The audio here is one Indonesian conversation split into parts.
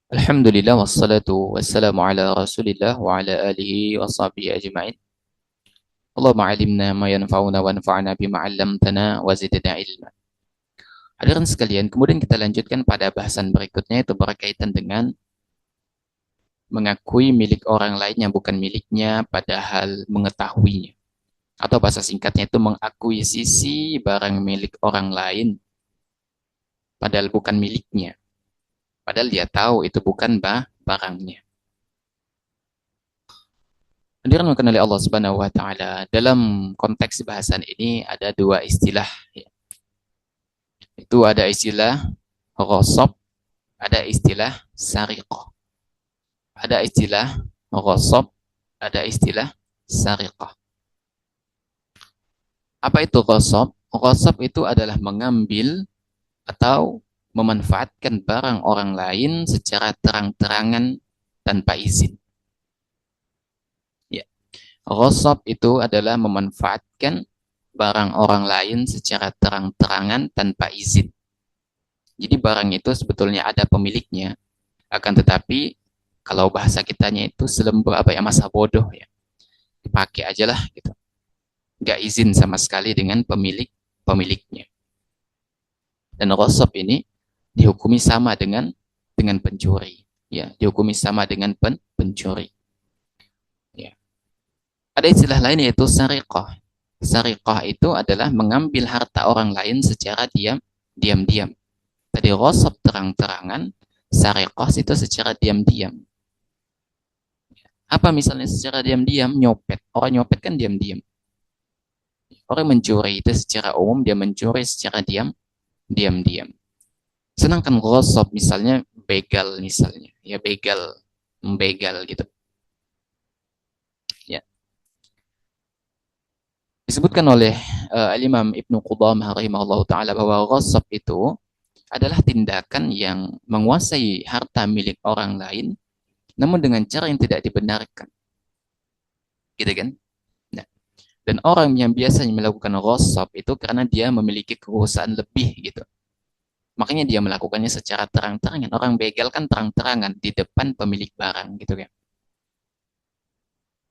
Alhamdulillah wassalatu wassalamu ala Rasulillah wa ala alihi wa sahbihi ajma'in. Allahumma alimna ma yanfa'una wa anfa'na bima 'allamtana wa zidna ilma. Hadirin sekalian, kemudian kita lanjutkan pada bahasan berikutnya itu berkaitan dengan mengakui milik orang lain yang bukan miliknya padahal mengetahuinya. Atau bahasa singkatnya itu mengakuisisi barang milik orang lain padahal bukan miliknya. Padahal dia tahu itu bukan barangnya. Hadirin yang oleh Allah Subhanahu wa taala, dalam konteks bahasan ini ada dua istilah ya. Itu ada istilah ghasab, ada istilah sariqah. Ada istilah ghasab, ada istilah sariqah. Apa itu ghasab? Ghasab itu adalah mengambil atau memanfaatkan barang orang lain secara terang-terangan tanpa izin. Ya. Ghasab itu adalah memanfaatkan barang orang lain secara terang-terangan tanpa izin. Jadi barang itu sebetulnya ada pemiliknya, akan tetapi kalau bahasa kitanya itu selembur apa ya, masa bodoh ya, dipakai aja lah gitu, nggak izin sama sekali dengan pemiliknya. Dan ghasab ini dihukumi sama dengan pencuri, ya, dihukumi sama dengan pencuri. Ya. Ada istilah lain yaitu sariqah. Sariqah itu adalah mengambil harta orang lain secara diam-diam. Tadi ghasab terang-terangan, sariqah itu secara diam-diam. Apa misalnya secara diam-diam? Nyopet. Orang nyopet kan diam-diam. Orang mencuri itu secara umum dia mencuri secara diam-diam. Sedangkan ghasab misalnya begal misalnya, ya begal, membegal gitu. Ya. Disebutkan oleh Al-Imam Ibnu Qudamah rahimahullah taala bahwa ghasab itu adalah tindakan yang menguasai harta milik orang lain namun dengan cara yang tidak dibenarkan. Gitu kan? Nah, dan orang yang biasanya melakukan ghasab itu karena dia memiliki kekuasaan lebih gitu. Makanya dia melakukannya secara terang-terangan. Orang begal kan terang-terangan di depan pemilik barang gitu kan.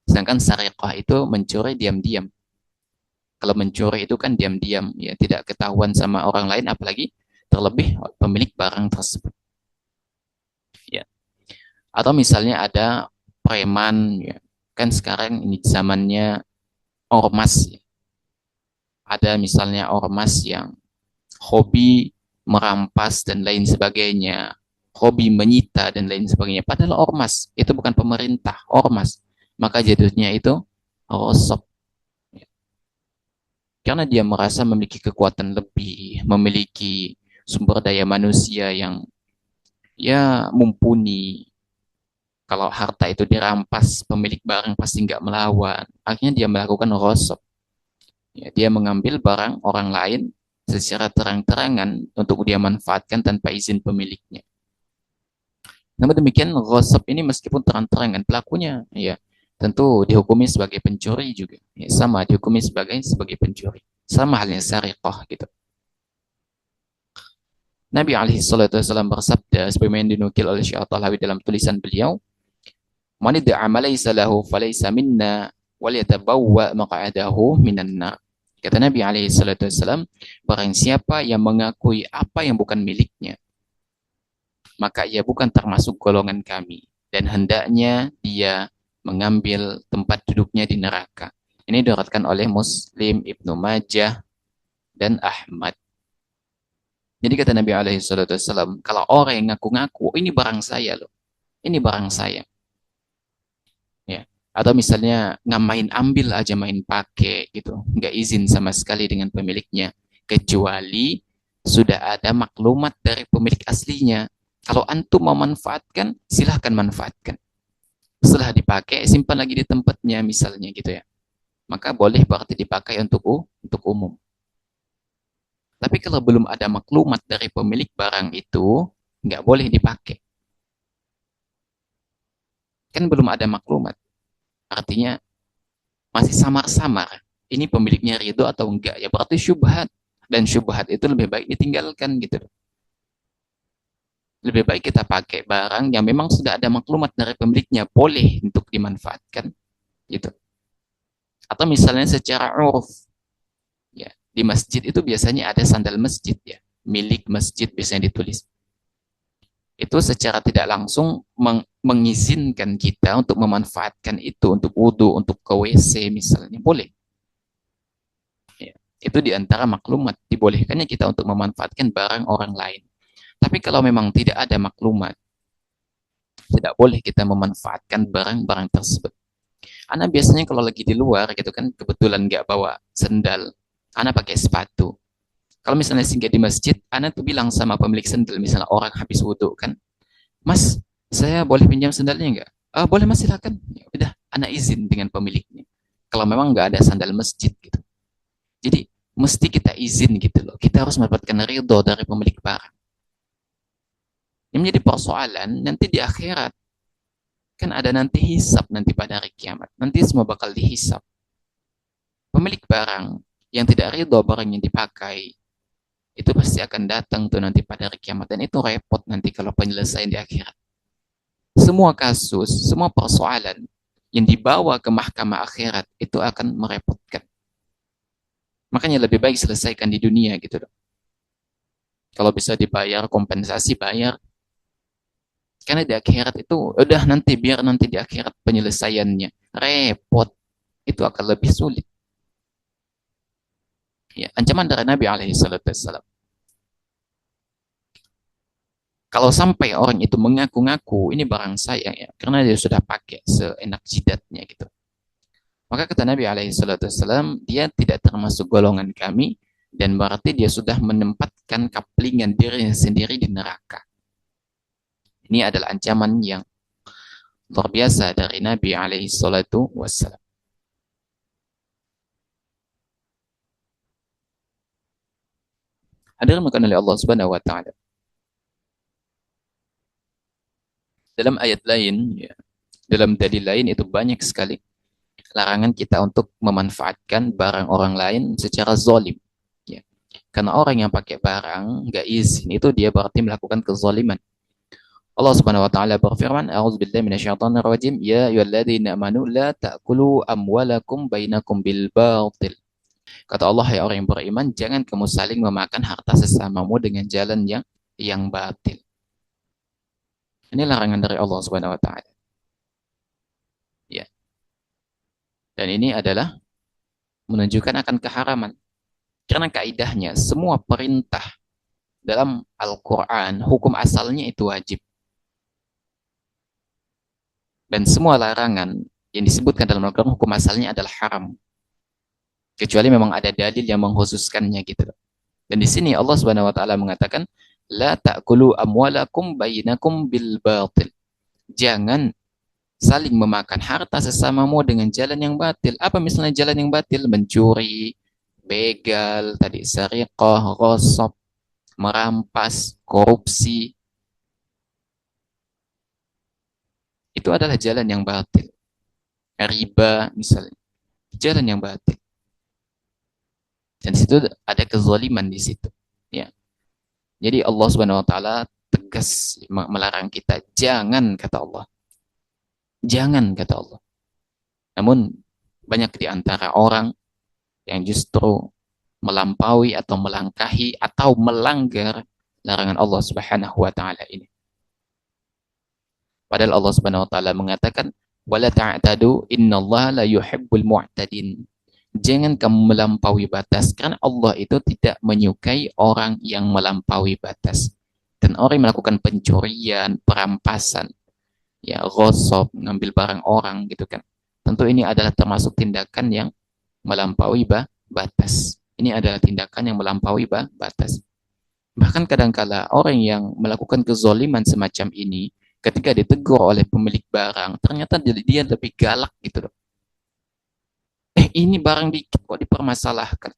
Sedangkan sariqah itu mencuri diam-diam. Kalau mencuri itu kan diam-diam, ya tidak ketahuan sama orang lain, apalagi terlebih pemilik barang tersebut. Ya. Atau misalnya ada preman, ya. Kan sekarang ini zamannya ormas. Ya. Ada misalnya ormas yang hobi merampas dan lain sebagainya, hobi menyita dan lain sebagainya. Padahal ormas, itu bukan pemerintah, ormas. Maka jatuhnya itu rosok. Karena dia merasa memiliki kekuatan lebih, memiliki sumber daya manusia yang ya mumpuni. Kalau harta itu dirampas, pemilik barang pasti nggak melawan. Akhirnya dia melakukan rosok. Ya, dia mengambil barang orang lain secara terang-terangan untuk dia manfaatkan tanpa izin pemiliknya. Namun demikian, ghasab ini meskipun terang-terangan pelakunya, ya tentu dihukumi sebagai pencuri juga. Ya, sama dihukumi sebagai pencuri. Sama halnya sariqah gitu. Nabi alaihi salatu wasallam bersabda sebagaimana dinukil oleh Syekh At-Tahlawi dalam tulisan beliau, "Man idda'a ma laysa lahu falaysa minna wal yatabawwa maq'adahu minan nar." Kata Nabi alaihi salatu wasallam, barang siapa yang mengakui apa yang bukan miliknya, maka ia bukan termasuk golongan kami dan hendaknya dia mengambil tempat duduknya di neraka. Ini diriwayatkan oleh Muslim, Ibnu Majah dan Ahmad. Jadi kata Nabi alaihi salatu wasallam, kalau orang yang ngaku-ngaku, ini barang saya loh, ini barang saya. Ya. Atau misalnya nggak main ambil aja main pakai gitu, nggak izin sama sekali dengan pemiliknya, kecuali sudah ada maklumat dari pemilik aslinya. Kalau antum mau manfaatkan, silahkan manfaatkan. Setelah dipakai, simpan lagi di tempatnya misalnya gitu ya. Maka boleh berarti dipakai untuk umum. Tapi kalau belum ada maklumat dari pemilik barang itu, nggak boleh dipakai. Kan belum ada maklumat. Artinya masih samar-samar. Ini pemiliknya ridho atau enggak? Ya berarti syubhat. Dan syubhat itu lebih baik ditinggalkan gitu. Lebih baik kita pakai barang yang memang sudah ada maklumat dari pemiliknya, boleh untuk dimanfaatkan, gitu. Atau misalnya secara uruf, ya, di masjid itu biasanya ada sandal masjid, ya, milik masjid biasanya ditulis. Itu secara tidak langsung mengizinkan kita untuk memanfaatkan itu untuk wudhu, untuk ke WC misalnya, boleh. Ya, itu diantara maklumat, dibolehkannya kita untuk memanfaatkan barang orang lain. Tapi kalau memang tidak ada maklumat, tidak boleh kita memanfaatkan barang-barang tersebut. Anak biasanya kalau lagi di luar gitu kan, kebetulan nggak bawa sendal, anak pakai sepatu. Kalau misalnya singgah di masjid, anak tuh bilang sama pemilik sendal, misalnya orang habis wudhu kan, Mas, saya boleh pinjam sandalnya nggak? Boleh mas, silakan. Ya udah, anak izin dengan pemiliknya. Kalau memang nggak ada sandal masjid gitu. Jadi mesti kita izin gitu loh. Kita harus mendapatkan ridho dari pemilik barang. Yang menjadi persoalan nanti di akhirat, kan ada nanti hisab nanti pada hari kiamat. Nanti semua bakal dihisab. Pemilik barang yang tidak ridho barang yang dipakai, itu pasti akan datang tuh nanti pada hari kiamat. Dan itu repot nanti kalau penyelesaian di akhirat. Semua kasus, semua persoalan yang dibawa ke mahkamah akhirat itu akan merepotkan. Makanya lebih baik selesaikan di dunia gitu loh. Kalau bisa dibayar kompensasi, bayar. Karena di akhirat itu udah nanti biar nanti di akhirat penyelesaiannya repot, itu akan lebih sulit. Ya, ancaman dari Nabi alaihi salatu wassalam. Kalau sampai orang itu mengaku-ngaku ini barang saya ya, karena dia sudah pakai seenak jidatnya gitu. Maka kata Nabi alaihi salatu wassalam, dia tidak termasuk golongan kami dan berarti dia sudah menempatkan kaplingan dirinya sendiri di neraka. Ini adalah ancaman yang luar biasa dari Nabi alaihi salatu wassalam. Hadirin makan oleh Allah Subhanahu wa taala. Dalam ayat lain ya, dalam dalil lain itu banyak sekali larangan kita untuk memanfaatkan barang orang lain secara zalim. Ya. Karena orang yang pakai barang nggak izin itu dia berarti melakukan kezaliman. Allah Subhanahu wa taala berfirman, "A'udzubillahi minasyaitonir rajim, ya ayyuhalladzina amanu la ta'kulu amwalakum bainakum bil batil." Kata Allah, ya orang yang beriman, jangan kamu saling memakan harta sesamamu dengan jalan yang batil. Ini larangan dari Allah Subhanahu wa taala. Ya. Dan ini adalah menunjukkan akan keharaman. Karena kaidahnya semua perintah dalam Al-Qur'an hukum asalnya itu wajib. Dan semua larangan yang disebutkan dalam Al-Quran hukum asalnya adalah haram. Kecuali memang ada dalil yang mengkhususkannya gitu. Dan di sini Allah Subhanahu wa taala mengatakan la ta'kulu amwalakum bainakum bil batil. Jangan saling memakan harta sesamamu dengan jalan yang batil. Apa misalnya jalan yang batil? Mencuri, begal, tadi sariqah, ghasab, merampas, korupsi. Itu adalah jalan yang batil. Riba misalnya, jalan yang batil. Dan di situ ada kezaliman di situ. Ya. Jadi Allah Subhanahu wa taala tegas melarang kita, jangan kata Allah. Jangan kata Allah. Namun banyak di antara orang yang justru melampaui atau melangkahi atau melanggar larangan Allah Subhanahu wa taala ini. Padahal Allah Subhanahu wa taala mengatakan, "Wala ta'tadu innallaha la yuhibbul mu'tadin." Jangan kamu melampaui batas, karena Allah itu tidak menyukai orang yang melampaui batas. Dan orang yang melakukan pencurian, perampasan, ya ghasab, ngambil barang orang gitu kan. Tentu ini adalah termasuk tindakan yang melampaui batas. Ini adalah tindakan yang melampaui batas. Bahkan kadangkala orang yang melakukan kezaliman semacam ini, ketika ditegur oleh pemilik barang, ternyata dia lebih galak gitu loh. Ini barang dikit kok dipermasalahkan.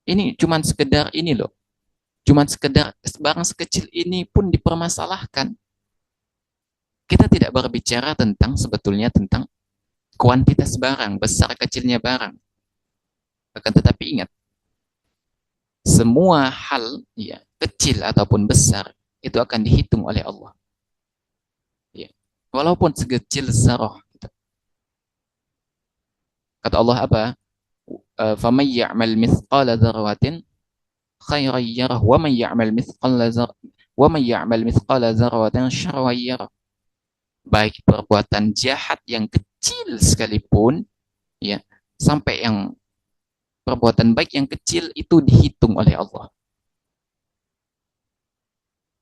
Ini cuman sekedar ini loh. Cuman sekedar barang sekecil ini pun dipermasalahkan. Kita tidak berbicara tentang sebetulnya tentang kuantitas barang, besar kecilnya barang. Akan tetapi ingat, semua hal ya, kecil ataupun besar itu akan dihitung oleh Allah. Ya. Walaupun sekecil zarah. Gitu. Kata Allah apa? فَمَنْ يَعْمَلْ مِثْقَالَ ذَرَّةٍ خَيْرًا يَرَهُ وَمَنْ يَعْمَلْ مِثْقَالَ ذَرَّةٍ شَرًّا يَرَهُ. Baik perbuatan jahat yang kecil sekalipun, ya, sampai yang perbuatan baik yang kecil itu dihitung oleh Allah.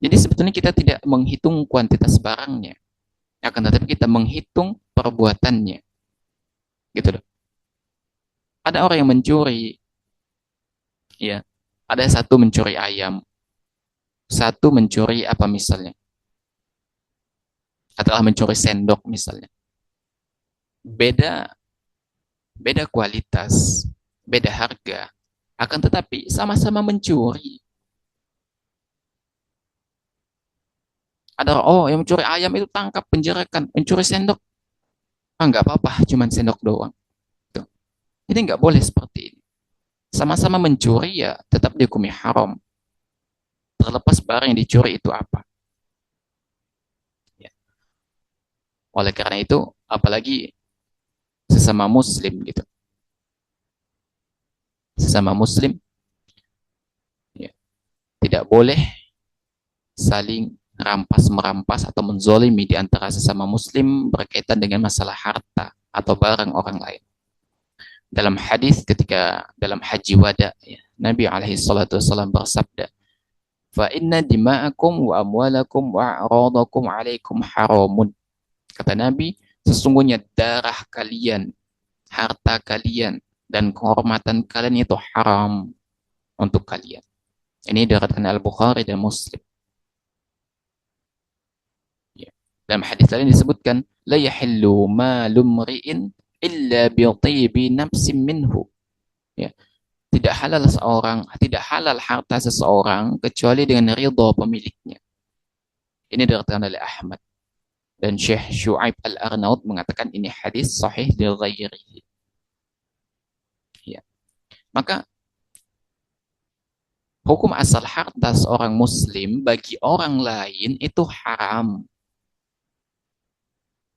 Jadi sebetulnya kita tidak menghitung kuantitas barangnya, akan tetapi kita menghitung perbuatannya. Gitu loh. Ada orang yang mencuri, ya. Ada satu mencuri ayam, satu mencuri apa misalnya? Adalah mencuri sendok misalnya. Beda beda kualitas, beda harga. Akan tetapi sama-sama mencuri. Ada orang, oh yang mencuri ayam itu tangkap, penjarakan, mencuri sendok, ah nggak apa-apa, cuman sendok doang. Tuh. Jadi nggak boleh seperti ini. Sama-sama mencuri ya tetap dihukumi haram. Terlepas barang yang dicuri itu apa. Ya. Oleh karena itu, apalagi sesama muslim gitu. Sesama muslim ya, tidak boleh saling rampas-merampas atau menzolimi di antara sesama muslim berkaitan dengan masalah harta atau barang orang lain. Dalam hadis ketika dalam haji wada, ya, Nabi alaihi salatu wasallam bersabda, "Fa inna dima'akum wa amwalakum wa a'radakum 'alaikum haramun." Kata Nabi, sesungguhnya darah kalian, harta kalian, dan kehormatan kalian itu haram untuk kalian. Ini diriwayatkan Al-Bukhari dan Muslim. Ya. Dalam hadis lain disebutkan, la yahillu malu mri'in illa bi tibi nafsin minhu. Ya. Tidak halal harta seseorang kecuali dengan ridha pemiliknya. Ini diriwayatkan oleh Ahmad dan Syekh Syu'aib Al-Arnaud mengatakan ini hadis sahih li ghairihi. Ya. Maka hukum asal harta seorang muslim bagi orang lain itu haram.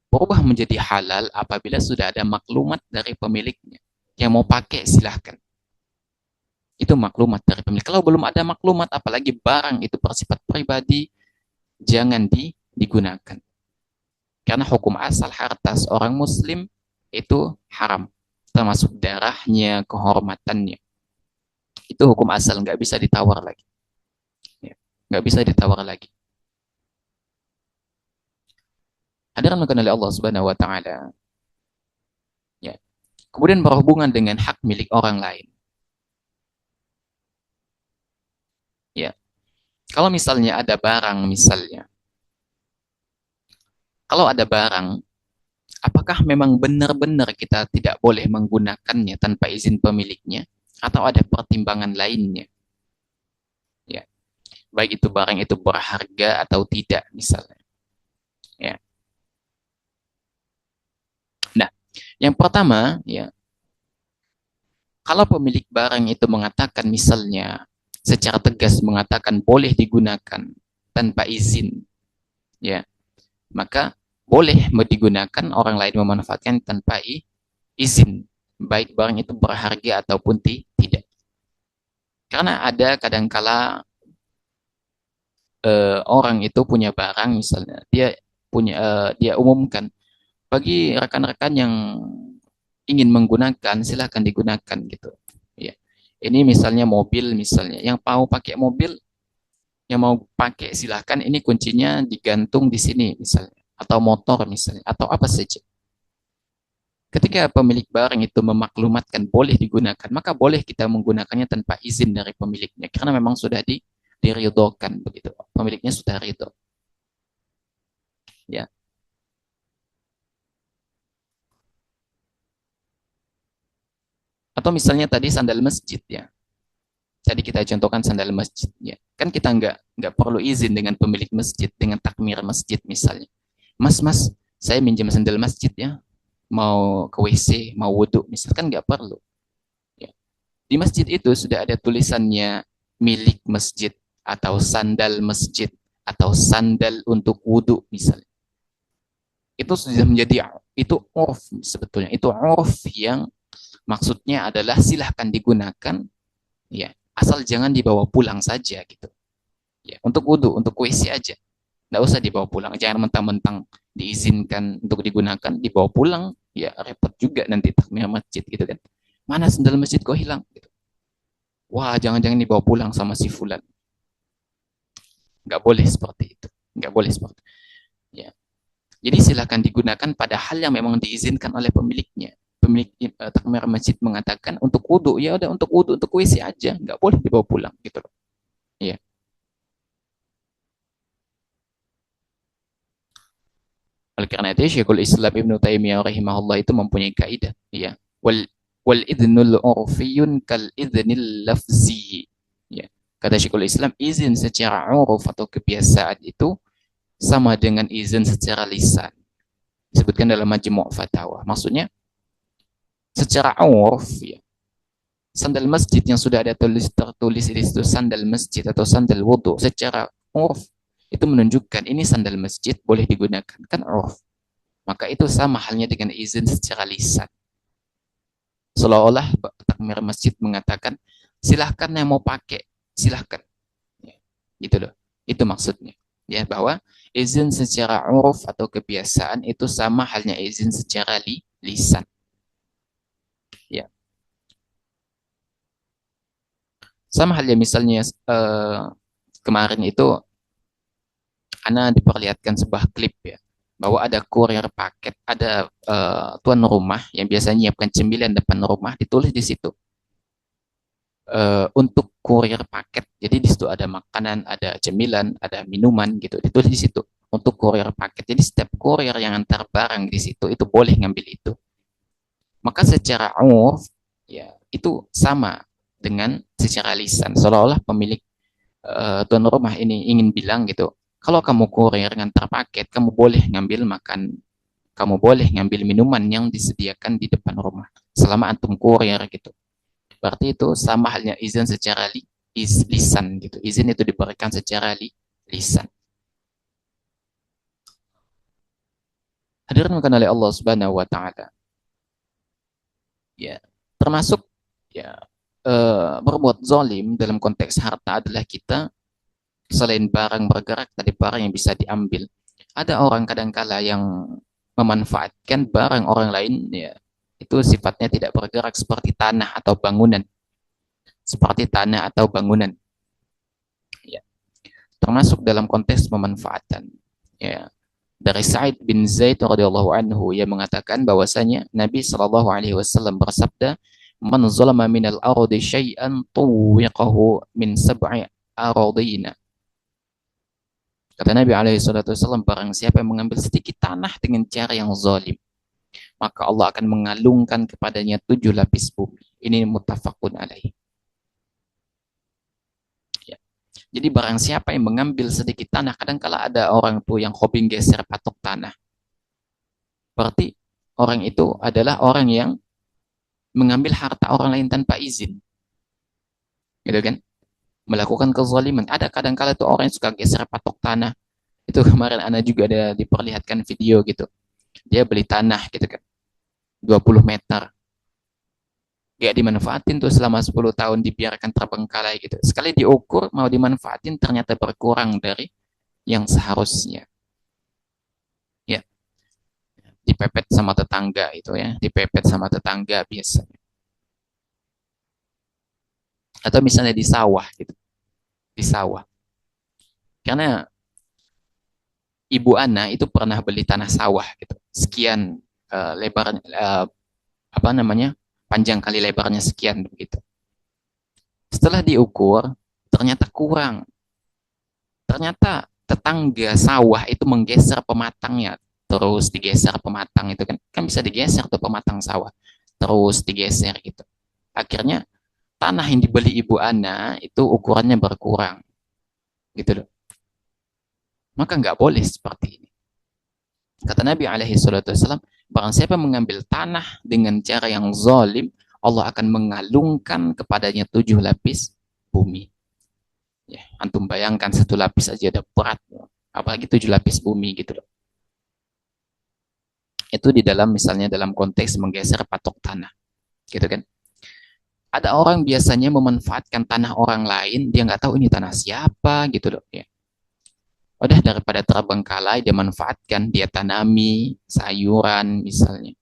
Berubah menjadi halal apabila sudah ada maklumat dari pemiliknya. Yang mau pakai silahkan. Itu maklumat dari pemilik. Kalau belum ada maklumat, apalagi barang itu bersifat pribadi, jangan digunakan. Karena hukum asal harta seorang muslim itu haram. Termasuk darahnya, kehormatannya. Itu hukum asal, nggak bisa ditawar lagi. Nggak bisa ditawar lagi. Hadirin melakukan oleh Allah Subhanahu wa taala. Ya. Kemudian berhubungan dengan hak milik orang lain. Ya. Kalau misalnya ada barang misalnya. Kalau ada barang, apakah memang benar-benar kita tidak boleh menggunakannya tanpa izin pemiliknya atau ada pertimbangan lainnya? Ya. Baik itu barang itu berharga atau tidak misalnya. Ya. Nah, yang pertama, ya, kalau pemilik barang itu mengatakan misalnya secara tegas mengatakan boleh digunakan tanpa izin, ya, maka boleh digunakan orang lain memanfaatkan tanpa izin, baik barang itu berharga ataupun tidak. Karena ada kadangkala orang itu punya barang misalnya, dia umumkan bagi rekan-rekan yang ingin menggunakan silahkan digunakan gitu. Ya. Ini misalnya mobil misalnya, yang mau pakai mobil, yang mau pakai silahkan, ini kuncinya digantung di sini misalnya, atau motor misalnya, atau apa saja. Ketika pemilik barang itu memaklumatkan boleh digunakan, maka boleh kita menggunakannya tanpa izin dari pemiliknya, karena memang sudah diridhokan begitu. Pemiliknya sudah ridho. Ya. Atau misalnya tadi sandal masjid ya. Tadi kita contohkan sandal masjid ya. Kan kita nggak perlu izin dengan pemilik masjid, dengan takmir masjid misalnya. Mas, saya minjem sandal masjid ya. Mau ke WC, mau wudhu, misalkan nggak perlu. Ya. Di masjid itu sudah ada tulisannya milik masjid atau sandal masjid atau sandal untuk wudhu misalnya. Itu sudah menjadi, itu urf sebetulnya. Itu urf yang maksudnya adalah silahkan digunakan, ya, asal jangan dibawa pulang saja gitu. Ya, untuk wudhu, untuk WC aja. Nggak usah dibawa pulang. Jangan mentang-mentang diizinkan untuk digunakan, dibawa pulang. Ya, repot juga nanti takmir masjid gitu kan. Mana sendal masjid kok hilang? Gitu. Wah, jangan-jangan dibawa pulang sama si fulan. Nggak boleh seperti itu. Nggak boleh seperti itu. Ya. Jadi silakan digunakan pada hal yang memang diizinkan oleh pemiliknya. Pemilik takmir masjid mengatakan untuk wudhu, ya udah untuk wudhu, untuk WC aja, nggak boleh dibawa pulang gitu loh. Ya. Oleh karena itu Syekhul Islam Ibnu Taimiyah rahimahullah itu mempunyai kaidah, ya. Wal idnul urfiyun kal idnil lafzi. Ya. Kata Syekhul Islam, izin secara uruf atau kebiasaan itu sama dengan izin secara lisan. Disebutkan dalam Majmu' Fatawa. Maksudnya secara uruf, ya, sandal masjid yang sudah ada tertulis di situ sandal masjid atau sandal wudhu, secara uruf itu menunjukkan ini sandal masjid boleh digunakan, kan uruf. Maka itu sama halnya dengan izin secara lisan. Seolah-olah takmir masjid mengatakan, silahkan yang mau pakai, silahkan. Ya, gitu loh. Itu maksudnya. Ya, bahwa izin secara uruf atau kebiasaan itu sama halnya izin secara lisan. Ya. Sama halnya misalnya kemarin itu Ana diperlihatkan sebuah klip, ya, bahwa ada kurir paket, ada tuan rumah yang biasanya nyiapkan cemilan depan rumah, ditulis di situ untuk kurir paket. Jadi di situ ada makanan, ada cemilan, ada minuman gitu. Ditulis di situ untuk kurir paket. Jadi setiap kurir yang antar barang di situ itu boleh ngambil itu. Maka secara urf, ya, itu sama dengan secara lisan. Seolah-olah pemilik tuan rumah ini ingin bilang gitu, kalau kamu kurir ngantar paket, kamu boleh ngambil makan, kamu boleh ngambil minuman yang disediakan di depan rumah selama antum kurir gitu. Berarti itu sama halnya izin secara lisan gitu. Izin itu diberikan secara lisan. Hadirin bukan oleh Allah Subhanahu wa taala. Ya, termasuk, ya, berbuat zalim dalam konteks harta adalah kita selain barang bergerak tadi, barang yang bisa diambil. Ada orang kadangkala yang memanfaatkan barang orang lain, ya, itu sifatnya tidak bergerak seperti tanah atau bangunan. Seperti tanah atau bangunan. Ya. Termasuk dalam konteks pemanfaatan. Ya. Dari Sa'id bin Zaid radhiyallahu anhu yang mengatakan bahwasanya Nabi sallallahu alaihi wasallam bersabda, "Man zalama minal ardi syai'an tuwiqahu min sab'i aradina." Kata Nabi alaihi salatu wasallam, barang siapa yang mengambil sedikit tanah dengan cara yang zalim, maka Allah akan mengalungkan kepadanya 7 lapis bumi. Ini muttafaqun alaih. Ya. Jadi barang siapa yang mengambil sedikit tanah, kadang-kala ada orang tuh yang hobi geser patok tanah. Berarti orang itu adalah orang yang mengambil harta orang lain tanpa izin. Gitu kan? Melakukan kezaliman. Ada kadang-kala tuh orang yang suka geser patok tanah. Itu kemarin Ana juga ada diperlihatkan video gitu. Dia beli tanah gitu kan. 20 meter. Gak dimanfaatin tuh selama 10 tahun, dibiarkan terbengkalai gitu. Sekali diukur mau dimanfaatin ternyata berkurang dari yang seharusnya. Ya, dipepet sama tetangga itu, ya, dipepet sama tetangga biasanya. Atau misalnya di sawah gitu, di sawah. Karena ibu Ana itu pernah beli tanah sawah gitu. Sekian lebar, apa namanya? Panjang kali lebarnya sekian begitu. Setelah diukur ternyata kurang. Ternyata tetangga sawah itu menggeser pematangnya, terus digeser pematang itu kan, kan bisa digeser tuh pematang sawah, terus digeser gitu. Akhirnya tanah yang dibeli ibu Ana itu ukurannya berkurang, gitu loh. Maka nggak boleh seperti ini. Kata Nabi alaihi salatu wasallam, barang siapa mengambil tanah dengan cara yang zalim, Allah akan mengalungkan kepadanya 7 lapis bumi. Ya, antum bayangkan satu lapis aja ada berat, apalagi 7 lapis bumi gitu loh. Itu di dalam misalnya dalam konteks menggeser patok tanah, gitu kan? Ada orang biasanya memanfaatkan tanah orang lain, dia nggak tahu ini tanah siapa gitu loh. Ya. Udah daripada terbengkalai, dia manfaatkan, dia tanami sayuran misalnya,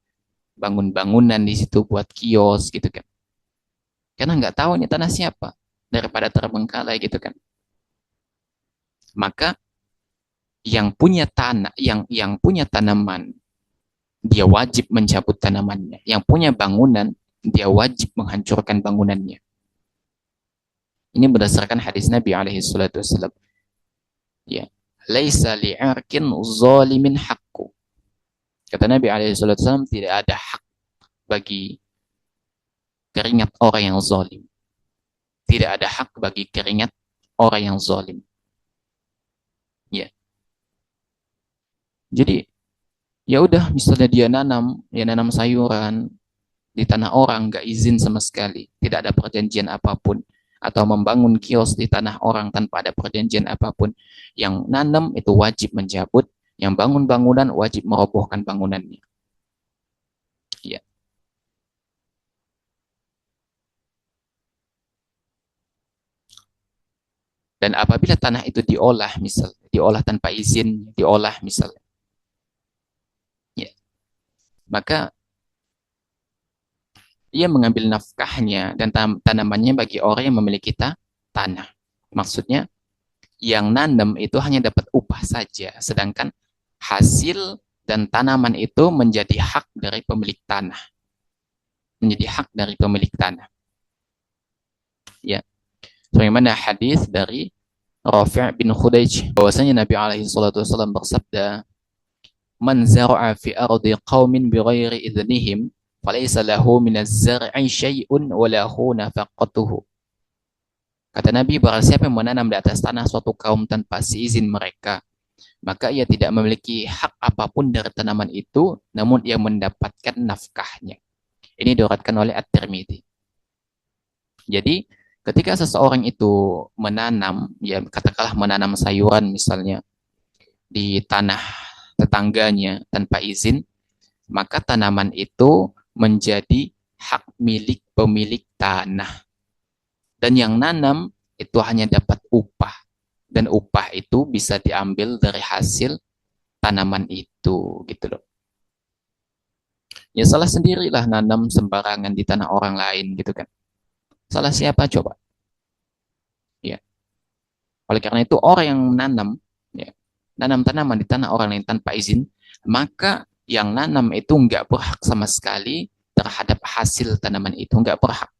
bangun bangunan di situ buat kios gitu kan. Karena nggak tahu ini tanah siapa, daripada terbengkalai gitu kan. Maka yang punya tanah, yang punya tanaman, dia wajib mencabut tanamannya. Yang punya bangunan, dia wajib menghancurkan bangunannya. Ini berdasarkan hadis Nabi alaihi salatu wasallam. Ya. Laisa li'arkin zalimin haqqu. Kata Nabi alaihi salatu wasallam, tidak ada hak bagi keringat orang yang zalim. Tidak ada hak bagi keringat orang yang zalim. Ya. Jadi ya udah misalnya dia nanam sayuran di tanah orang nggak izin sama sekali, tidak ada perjanjian apapun, atau membangun kios di tanah orang tanpa ada perjanjian apapun, yang nanam itu wajib mencabut, yang bangun bangunan wajib merobohkan bangunannya. Ya. Dan apabila tanah itu diolah, misal diolah tanpa izin, diolah misalnya, ya, maka ia mengambil nafkahnya dan tanamannya bagi orang yang memiliki tanah. Maksudnya yang nanam itu hanya dapat upah saja, sedangkan hasil dan tanaman itu menjadi hak dari pemilik tanah, menjadi hak dari pemilik tanah. Ya, sebagaimana hadis dari Rafi' bin Khudaij bahwasanya Nabi alaihi salatu wasallam bersabda, "Man zara'a fi ardi qaumin bighairi idznihim, falaysa lahu min az-zar'i syai'un wa lahu nafaqatuhu." Kata Nabi, barang siapa yang menanam di atas tanah suatu kaum tanpa seizin mereka, maka ia tidak memiliki hak apapun dari tanaman itu, namun ia mendapatkan nafkahnya. Ini diriwayatkan oleh At-Tirmidzi. Jadi, ketika seseorang itu menanam, ya katakanlah menanam sayuran misalnya di tanah tetangganya tanpa izin, maka tanaman itu menjadi hak milik pemilik tanah. Dan yang nanam itu hanya dapat upah. Dan upah itu bisa diambil dari hasil tanaman itu, gitu loh. Ya salah sendirilah nanam sembarangan di tanah orang lain, gitu kan. Salah siapa coba? Ya. Oleh karena itu orang yang nanam, ya, nanam tanaman di tanah orang lain tanpa izin, maka yang nanam itu nggak berhak sama sekali terhadap hasil tanaman itu, nggak berhak.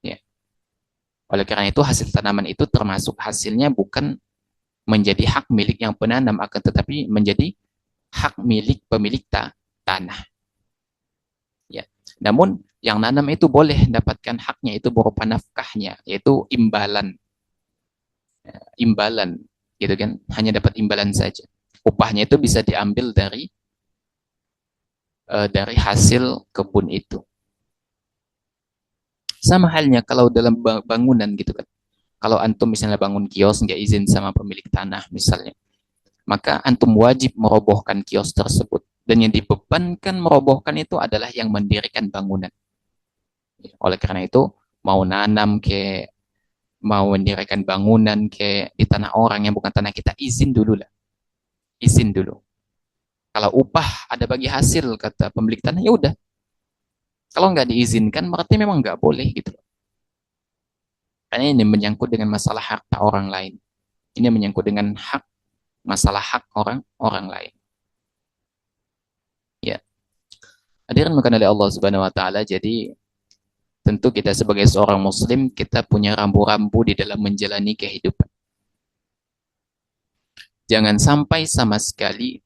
Ya. Oleh karena itu hasil tanaman itu termasuk hasilnya bukan menjadi hak milik yang penanam, akan tetapi menjadi hak milik pemilik tanah. Ya. Namun yang nanam itu boleh mendapatkan haknya itu berupa nafkahnya, yaitu imbalan, imbalan, gitu kan? Hanya dapat imbalan saja. Upahnya itu bisa diambil dari hasil kebun itu. Sama halnya kalau dalam bangunan gitu kan. Kalau antum misalnya bangun kios nggak izin sama pemilik tanah misalnya, maka antum wajib merobohkan kios tersebut. Dan yang dibebankan merobohkan itu adalah yang mendirikan bangunan. Oleh karena itu, mau nanam ke, mau mendirikan bangunan ke di tanah orang yang bukan tanah kita, izin dulu lah. Izin dulu. Kalau upah ada bagi hasil, kata pemilik tanah, ya udah. Kalau nggak diizinkan, berarti memang nggak boleh gitu. Karena ini menyangkut dengan masalah harta orang lain. Ini menyangkut dengan masalah hak orang lain. Ya, hadirin bukan oleh Allah Subhanahu Wa Taala. Jadi tentu kita sebagai seorang Muslim kita punya rambu-rambu di dalam menjalani kehidupan. Jangan sampai sama sekali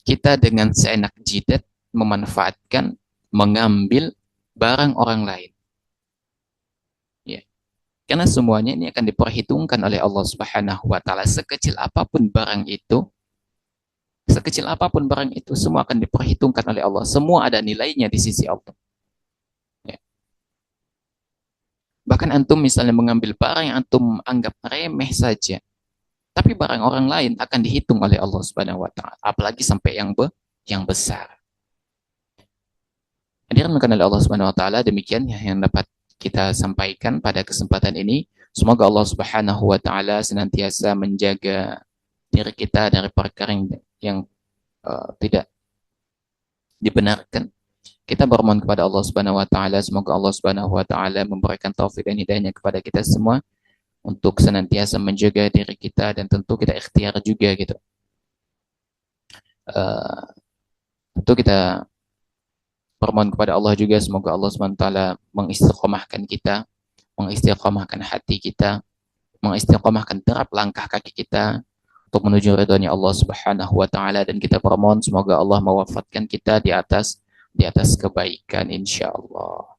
kita dengan seenak jidat memanfaatkan, mengambil barang orang lain. Ya. Karena semuanya ini akan diperhitungkan oleh Allah Subhanahu wa taala. Sekecil apapun barang itu semua akan diperhitungkan oleh Allah. Semua ada nilainya di sisi Allah. Ya. Bahkan Bahkan antum misalnya mengambil barang yang antum anggap remeh saja, tapi barang orang lain akan dihitung oleh Allah Subhanahu wa taala, apalagi sampai yang besar. Hadirin oleh Allah Subhanahu wa taala, demikian yang dapat kita sampaikan pada kesempatan ini. Semoga Allah Subhanahu wa taala senantiasa menjaga diri kita dari perkara yang tidak dibenarkan. Kita bermohon kepada Allah Subhanahu wa taala, semoga Allah Subhanahu wa taala memberikan taufik dan hidayahnya kepada kita semua untuk senantiasa menjaga diri kita, dan tentu kita ikhtiar juga gitu. Tentu kita bermohon kepada Allah juga, semoga Allah Subhanahu wa taala mengistiqomahkan kita, mengistiqomahkan hati kita, mengistiqomahkan derap langkah kaki kita untuk menuju ridhonya Allah Subhanahu wa taala, dan kita bermohon semoga Allah mewafatkan kita di atas kebaikan insyaallah.